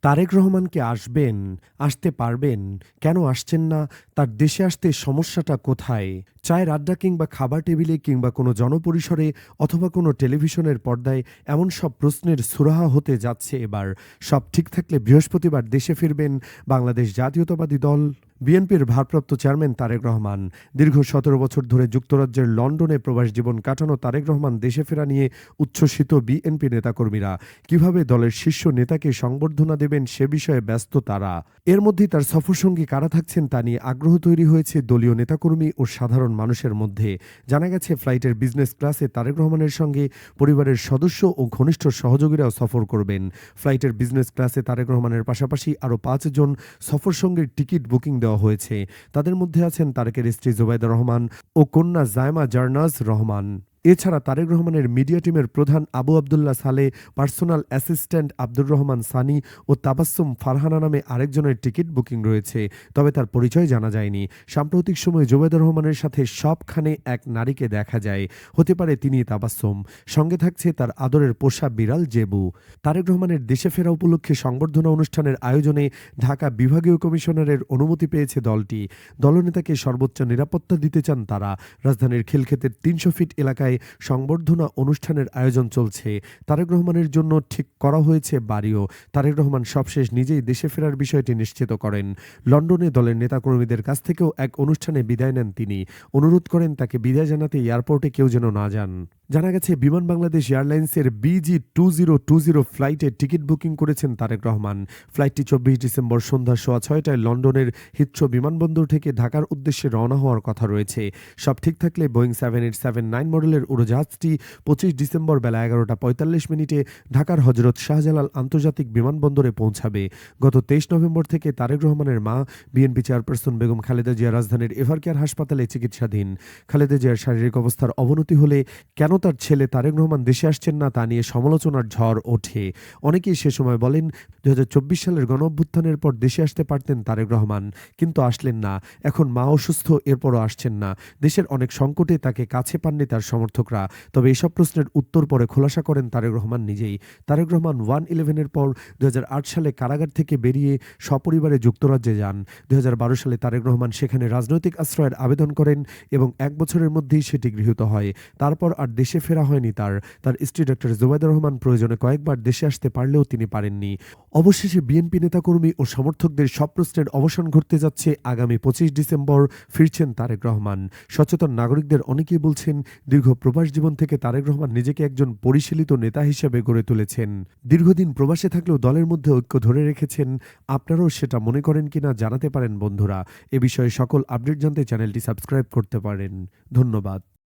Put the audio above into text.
তারেক রহমান কি আসবেন? আসতে পারবেন? কেন আসছেন না? তার দেশে আসতে সমস্যাটা কোথায়? চায়ের আড্ডা কিংবা খাবার টেবিলে কিংবা কোনো জনপরিসরে অথবা কোনো টেলিভিশনের পর্দায় এমন সব প্রশ্নের সুরাহা হতে যাচ্ছে এবার। সব ঠিক থাকলে বৃহস্পতিবার দেশে ফিরবেন বাংলাদেশ জাতীয়তাবাদী দল বিএনপির ভারপ্রাপ্ত চেয়ারম্যান তারেক রহমান। দীর্ঘ ১৭ বছর ধরে যুক্তরাজ্যের লন্ডনে প্রবাস জীবন কাটানো তারেক রহমান দেশে ফেরা নিয়ে উচ্ছ্বসিত বিএনপি নেতাকর্মীরা। কিভাবে দলের শীর্ষ নেতাকে সংবর্ধনা দেবেন সে বিষয়ে ব্যস্ত তারা। এর মধ্যেই তার সফরসঙ্গী কারা থাকছেন তা নিয়ে আগ্রহ তৈরি হয়েছে দলীয় নেতাকর্মী ও সাধারণ মানুষের মধ্যে। জানা গেছে ফ্লাইটের বিজনেস ক্লাসে তারেক রহমানের সঙ্গে পরিবারের সদস্য ও ঘনিষ্ঠ সহযোগীরাও সফর করবেন। ফ্লাইটের বিজনেস ক্লাসে তারেক রহমানের পাশাপাশি আরও ৫ জন সফরসঙ্গীর টিকিট বুকিং দেওয়া হয়েছে। তাদের মধ্যে আছেন তারেকের স্ত্রী জুবাইদা রহমান ও কন্যা জায়মা জার্নাজ রহমান। এছাড়া তারেক রহমানের মিডিয়া টিমের প্রধান আবু আবদুল্লাহ সালে, পার্সোনাল অ্যাসিস্ট্যান্ট আব্দুর রহমান সানি ও তাবাস্সুম ফারহানা নামে আরেকজনের টিকিট বুকিং রয়েছে। তবে তার পরিচয় জানা যায়নি। সাম্প্রতিক সময়ে জুবাইদা রহমানের সাথে সবখানে এক নারীকে দেখা যায়। হতে পারে তিনি তাবাস্সুম। সঙ্গে থাকছে তার আদরের পোষা বিড়াল জেবু। তারেক রহমানের দেশে ফেরা উপলক্ষে সংবর্ধনা অনুষ্ঠানের আয়োজনে ঢাকা বিভাগীয় কমিশনারের অনুমতি পেয়েছে দলটি। দলনেতাকে সর্বোচ্চ নিরাপত্তা দিতে চান তারা। রাজধানীর খিলক্ষেতের ৩০০ ফিট এলাকায় সংবর্ধনা অনুষ্ঠানের আয়োজন চলছে। তারেক রহমানের জন্য ঠিক করা হয়েছে বাড়িও। তারেক রহমান সবশেষ নিজেই দেশে ফেরার বিষয়টি নিশ্চিত করেন। লন্ডনে দলের নেতাকর্মীদের কাছ থেকেও এক অনুষ্ঠানে বিদায় নেন তিনি। অনুরোধ করেন তাকে বিদায় জানাতে এয়ারপোর্টে কেউ যেন না যান। জানা গেছে বিমান বাংলাদেশ এয়ারলাইন্সের BG2020 ফ্লাইটে টিকিট বুকিং করেছেন তারেক রহমান। ফ্লাইটটি ২৪ ডিসেম্বর সন্ধ্যা ৬:১৬টায় লন্ডনের হিথ্রো বিমানবন্দর থেকে ঢাকার উদ্দেশ্যে রওনা হওয়ার কথা রয়েছে। সব ঠিক থাকলে বোয়িং 787-9 মডেলের উড়োজাহাজটি ২৫ ডিসেম্বর বেলা ১১:৪৫ ঢাকার হজরত শাহজালাল আন্তর্জাতিক বিমানবন্দরে পৌঁছাবে। গত ২৩ নভেম্বর থেকে তারেক রহমানের মা বিএনপি চেয়ারপারসন বেগম খালেদা জিয়া রাজধানীর এভারকেয়ার হাসপাতালে চিকিৎসাধীন। খালেদা জিয়ার শারীরিক অবস্থার অবনতি হলে কেন তার ছেলে তারেক রহমান দেশে আসছেন না তা নিয়ে সমালোচনার ঝড় ওঠে। অনেকেই সে সময় বলেন ২০২৪ সালের গণঅভ্যুত্থানের পর দেশে আসতে পারতেন তারেক রহমান, কিন্তু আসলেন না। এখন মা অসুস্থ, এরপরও আসছেন না। দেশের অনেক সংকটে তাকে কাছে পাননি তার সমর্থকরা। তবে এসব প্রশ্নের উত্তর পরে খোলাসা করেন তারেক রহমান নিজেই। তারেক রহমান 1/11-এর পর ২০০৮ সালে কারাগার থেকে বেরিয়ে সপরিবারে যুক্তরাজ্যে যান। ২০১২ সালে তারেক রহমান সেখানে রাজনৈতিক আশ্রয়ের আবেদন করেন এবং ১ বছরের মধ্যেই সেটি গৃহীত হয়। তারপর আর দেশে ফেরা হয়নি তার। তার স্ত্রী ডক্টর জুবাইদা রহমান প্রয়োজনে কয়েকবার দেশে আসতে পারলেও তিনি পারেননি। অবশেষে বিএনপি নেতাকর্মী ও সমর্থকদের সব প্রশ্নের অবসান ঘটতে যাচ্ছে আগামী ২৫ ডিসেম্বর। ফিরছেন তারেক রহমান। সচেতন নাগরিকদের অনেকেই বলছেন, দীর্ঘ প্রবাস জীবন থেকে তারেক রহমান নিজেকে একজন পরিশীলিত নেতা হিসেবে গড়ে তুলেছেন। দীর্ঘদিন প্রবাসে থাকলেও দলের মধ্যে ঐক্য ধরে রেখেছেন। আপনারাও সেটা মনে করেন কিনা জানাতে পারেন বন্ধুরা। এ বিষয়ে সকল আপডেট জানতে চ্যানেলটি সাবস্ক্রাইব করতে পারেন। ধন্যবাদ।